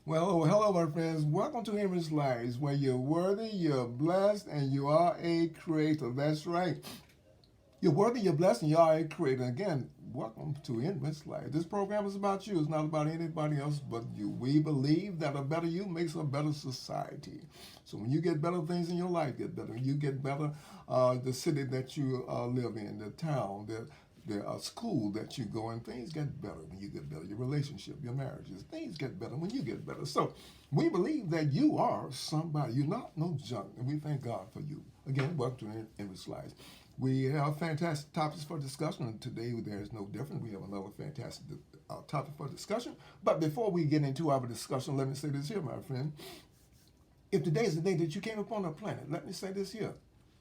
Well, oh, hello, my friends. Welcome to Henry's Lives, where you're worthy, you're blessed, and you are a creator. That's right. You're worthy, you're blessed, and you are a creator. Again, welcome to Henry's Life. This program is about you. It's not about anybody else but you. We believe that a better you makes a better society. So when you get better things in your life, get better. You get better the city that you live in, the town, the school that you go in, things get better when you get better. Your relationship, your marriages, things get better when you get better. So we believe that you are somebody. You're not no junk, and we thank God for you. Again, welcome to Endless Lives. We have fantastic topics for discussion, and today there is no different. We have another fantastic topic for discussion. But before we get into our discussion, let me say this here, my friend. If today is the day that you came upon our planet, let me say this here.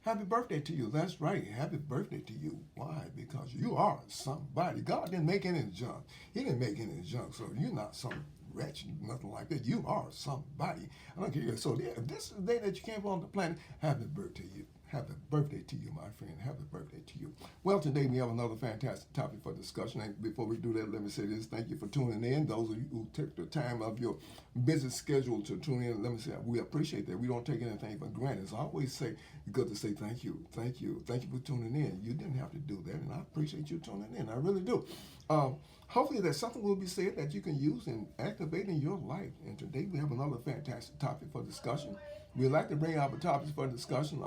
Happy birthday to you. That's right. Happy birthday to you. Why? Because you are somebody. God didn't make any junk. He didn't make any junk. So you're not some wretch, nothing like that. You are somebody. I don't care. So if this is the day that you came on the planet, happy birthday to you. Happy birthday to you, my friend. Happy birthday to you. Well, today we have another fantastic topic for discussion. And before we do that, let me say this. Thank you for tuning in. Those of you who took the time of your busy schedule to tune in, let me say we appreciate that. We don't take anything for granted. So I always say, good to say thank you. Thank you. Thank you for tuning in. You didn't have to do that, and I appreciate you tuning in. I really do. Hopefully there's something will be said that you can use in activating your life. And today we have another fantastic topic for discussion. We like to bring out the topics for discussion.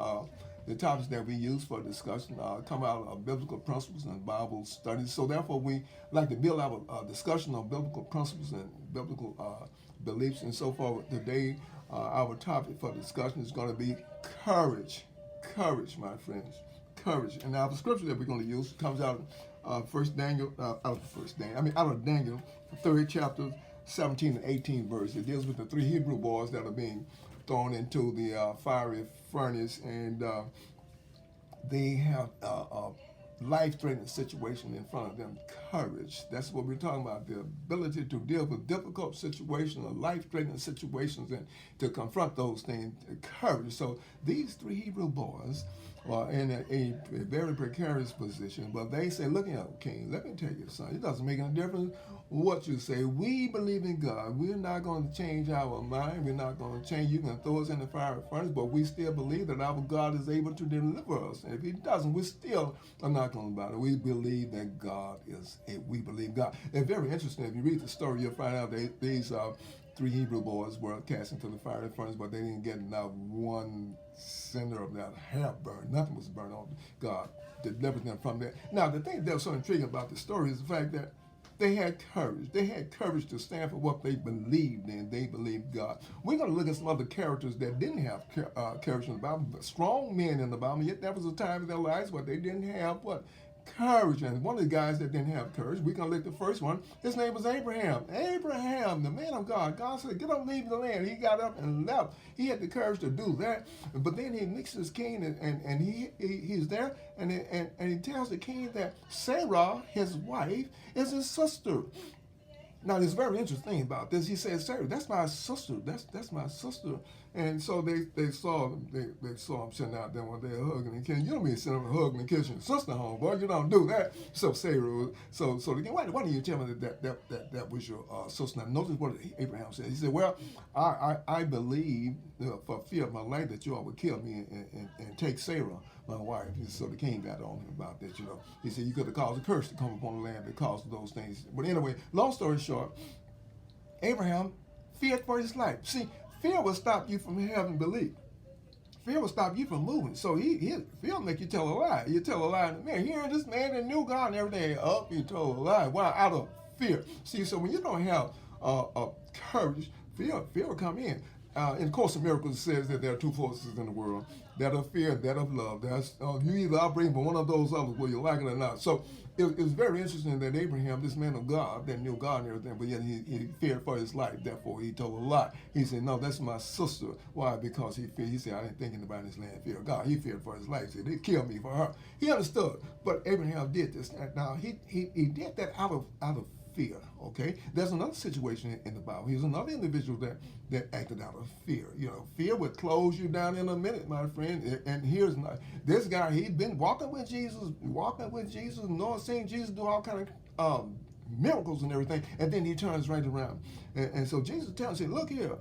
The topics that we use for discussion come out of biblical principles and Bible studies. So therefore, we like to build our discussion on biblical principles and biblical beliefs and so forth. Today, our topic for discussion is going to be courage. Courage, my friends. Courage. And now the scripture that we're going to use comes out of out of Daniel, the third chapter, 17 and 18 verse. It deals with the three Hebrew boys that are being thrown into the fiery furnace, and they have a life-threatening situation in front of them. Courage. That's what we're talking about. The ability to deal with difficult situations, or life-threatening situations, and to confront those things. Courage. So these three Hebrew boys are in a very precarious position, but they say, "Look here, King. Let me tell you something. It doesn't make any difference what you say. We believe in God. We're not going to change our mind. We're not going to change. You can throw us in the fire furnace, but we still believe that our God is able to deliver us. And if He doesn't, we still are not going to bow. We believe that God is. We believe God. It's very interesting. If you read the story, you'll find out these three Hebrew boys were cast into the fiery furnace, but they didn't get not one cinder of that hair burned. Nothing was burned on. God delivered them from that. Now, the thing that was so intriguing about the story is the fact that they had courage. They had courage to stand for what they believed in. They believed God. We're going to look at some other characters that didn't have courage in the Bible, but strong men in the Bible. Yet there was a time in their lives where they didn't have what? Courage. And one of the guys that didn't have courage, we're going to look at the first one. His name was Abraham. Abraham, the man of God. God said, get up and leave the land. He got up and left. He had the courage to do that. But then he meets his king, and he's there, and he tells the king that Sarah, his wife, is his sister. Now, there's very interesting thing about this. He said, "Sarah, that's my sister. That's my sister." And so they saw him sitting out there one day hugging and kissing. You don't mean sitting up hugging and kissing your sister, home boy. You don't do that. So Sarah, again, why do you tell me that was your sister? Now, notice what Abraham said. He said, "Well, I believe for fear of my life that you all would kill me and take Sarah, my wife." So the king got on him about that. He said, "You could have caused a curse to come upon the land because of those things." But anyway, long story short, Abraham feared for his life. See, fear will stop you from having belief. Fear will stop you from moving. So fear will make you tell a lie. You tell a lie, and man, hearing this man that knew God and everything, up, you told a lie. Why? Out of fear. See, so when you don't have courage, fear will come in. In Course of Miracles, it says that there are two forces in the world: that of fear and that of love. That's you either operate for one of those others, whether you like it or not. So it was very interesting that Abraham, this man of God, that knew God and everything, but yet he feared for his life. Therefore, he told a lie. He said, "No, that's my sister." Why? Because he feared. He said, "I didn't think anybody in this land feared God." He feared for his life. He said, "They killed me for her." He understood, but Abraham did this. Now he did that out of fear. Okay, there's another situation in the Bible. Here's another individual that acted out of fear. Fear would close you down in a minute, my friend. And here's this guy. He'd been walking with Jesus, knowing, seeing Jesus do all kind of miracles and everything, and then he turns right around. And so Jesus tells him, look here,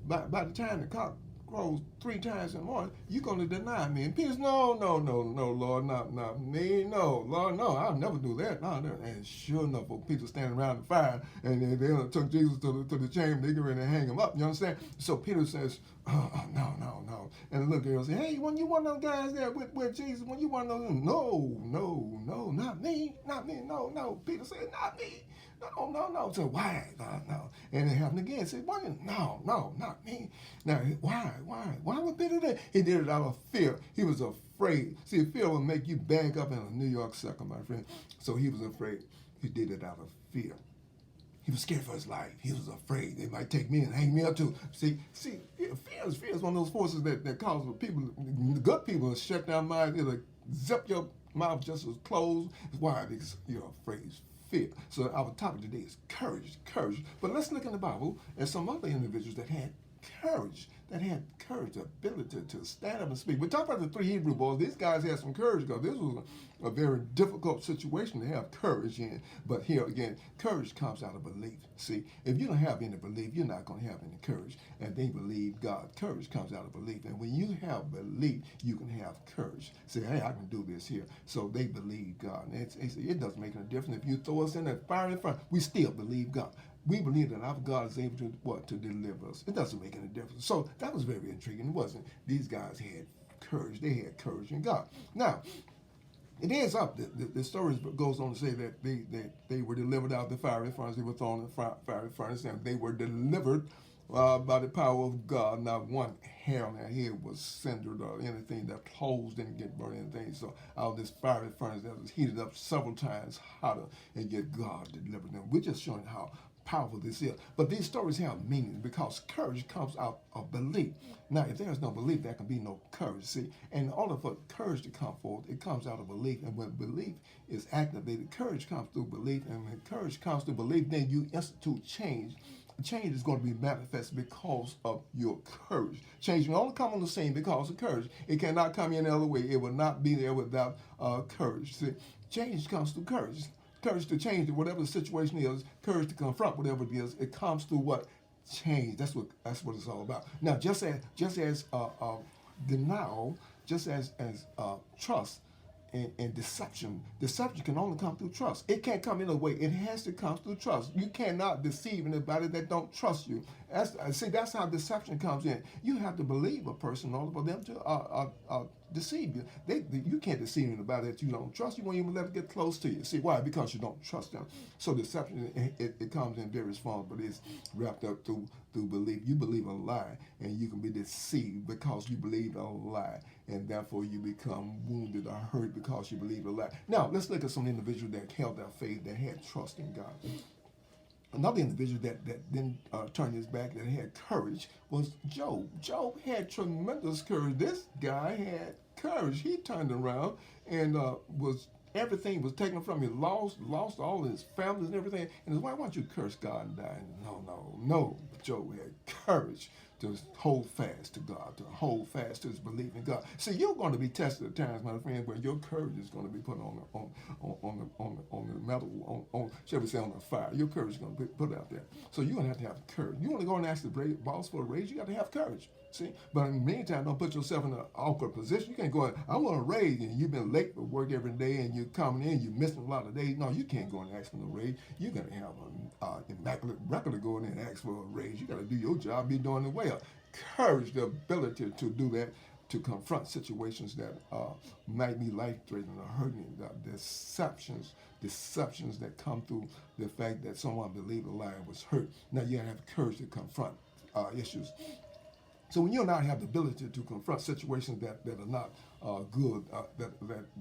by the time the cock crows 3 times in the morning, you're going to deny me. And Peter says, no, no, no, no, Lord, not me, no, Lord, no, I'll never do that. No, no. And sure enough, people standing around the fire, and they took Jesus to the chamber, they get ready to hang him up, you understand? So Peter says, no, no, no. And the little girl says, hey, when you one of those guys there with Jesus, when you one of those, no, no, no, not me, no, no. Peter said, not me. No, no, no. So why? No, no. And it happened again. Said, why? No, no, not me. Now, why? Why would Peter do that? He did it out of fear. He was afraid. See, fear will make you bag up in a New York sucker, my friend. So he was afraid. He did it out of fear. He was scared for his life. He was afraid they might take me and hang me up too. See, fear is one of those forces that causes people, the good people, to shut down minds. It'll zip your mouth just as closed. Why? Because you're afraid. Fear. So our topic today is courage. But let's look in the Bible at some other individuals that had courage, the ability to stand up and speak. We talk about the 3 Hebrew boys. These guys had some courage because this was a very difficult situation to have courage in. But here again, courage comes out of belief. See, if you don't have any belief, you're not going to have any courage. And they believe God. Courage comes out of belief. And when you have belief, you can have courage. Say, hey, I can do this here. So they believe God. And it doesn't make any difference. If you throw us in that fire in front, we still believe God. We believe that our God is able to deliver us. It doesn't make any difference. So that was very intriguing, wasn't it? These guys had courage. They had courage in God. Now, it ends up, the story goes on to say that they were delivered out of the fiery furnace. They were thrown in the fiery furnace, and they were delivered by the power of God. Not one hair on their head was cindered or anything. Their clothes didn't get burned or anything. So out of this fiery furnace that was heated up several times hotter, and yet God delivered them. We're just showing how powerful this is. But these stories have meaning because courage comes out of belief. Now, if there's no belief, there can be no courage. See, and in order for courage to come forth, it comes out of belief. And when belief is activated, courage comes through belief. And when courage comes through belief, then you institute change. Change is going to be manifest because of your courage. Change will only come on the scene because of courage. It cannot come any other way. It will not be there without courage. See, change comes through courage. Courage to change whatever the situation is, courage to confront whatever it is. It comes through what? Change. That's what it's all about. Now, just as denial, just as trust and deception can only come through trust. It can't come in a way. It has to come through trust. You cannot deceive anybody that don't trust you. That's how deception comes in. You have to believe a person in order for them to deceive you. You can't deceive anybody that you don't trust. You won't even let it get close to you. See why? Because you don't trust them. So deception, it comes in various forms, but it's wrapped up through belief. You believe a lie, and you can be deceived because you believe a lie, and therefore you become wounded or hurt because you believe a lie. Now, let's look at some individuals that held their faith, that had trust in God. Another individual that didn't turn his back, that had courage, was Job. Job had tremendous courage. This guy had courage. He turned around and everything was taken from him. Lost all his families and everything. And his wife, why don't you curse God and die? No. Job had courage to hold fast to God, to hold fast to his belief in God. See, you're going to be tested at times, my friend, where your courage is going to be put on the metal, shall we say, on the fire. Your courage is going to be put out there. So you're going to have courage. You want to go and ask the boss for a raise, you got to have courage. See, but in the meantime, don't put yourself in an awkward position. You can't go, I want a raise, and you've been late for work every day, and you're coming in, you're missing a lot of days. No, you can't go and ask for a raise. You're going to have an immaculate record to go in and ask for a raise. You got to do your job, be doing it well. Courage, the ability to do that, to confront situations that might be life-threatening or hurting, deceptions that come through the fact that someone believed a lie and was hurt. Now you got to have courage to confront issues. So when you and I have the ability to confront situations that are not good, that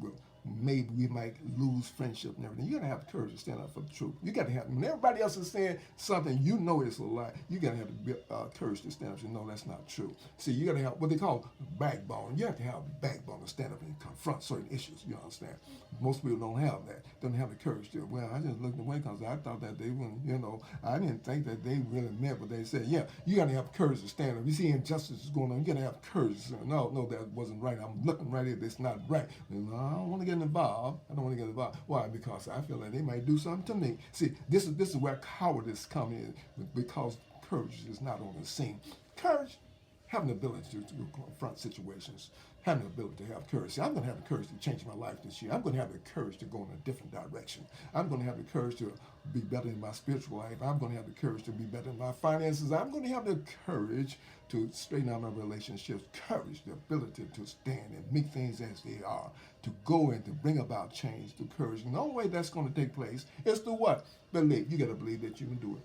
will maybe we might lose friendship and everything, you got to have the courage to stand up for the truth. You got to have, when everybody else is saying something, you know it's a lie, you got to have the courage to stand up and know that's not true. See, you got to have what they call backbone. You have to have backbone to stand up and confront certain issues, you understand? Most people don't have that. Don't have the courage to, well, I just looked away because I thought that they wouldn't, I didn't think that they really meant what they said. Yeah, you got to have courage to stand up. You see injustice is going on, you got to have courage to say, no, that wasn't right. I'm looking right at this, not right. I don't want to get involved. I don't want to get involved. Why? Because I feel like they might do something to me. See, this is where cowardice comes in, because courage is not on the scene. Courage, having the ability to confront situations, having the ability to have courage. See, I'm going to have the courage to change my life this year. I'm going to have the courage to go in a different direction. I'm going to have the courage to be better in my spiritual life. I'm going to have the courage to be better in my finances. I'm going to have the courage to straighten out my relationships. Courage, the ability to stand and meet things as they are, to go and to bring about change through courage. And the only way that's going to take place is through what? Believe. You got to believe that you can do it.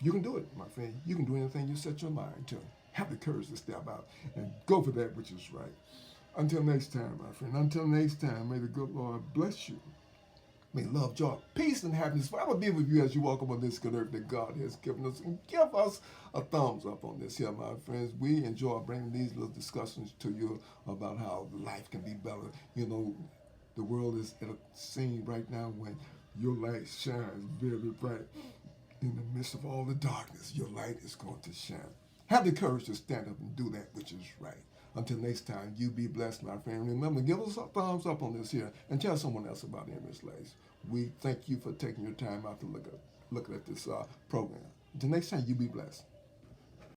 You can do it, my friend. You can do anything you set your mind to. Have the courage to step out and go for that which is right. Until next time, my friend. Until next time, may the good Lord bless you. May love, joy, peace, and happiness forever be with you as you walk upon this good earth that God has given us. And give us a thumbs up on this here, my friends. We enjoy bringing these little discussions to you about how life can be better. You know, the world is at a scene right now when your light shines very bright. In the midst of all the darkness, your light is going to shine. Have the courage to stand up and do that which is right. Until next time, you be blessed, my friend. Remember, give us a thumbs up on this here and tell someone else about Emerald Lace. We thank you for taking your time out to look at this program. Until next time, you be blessed.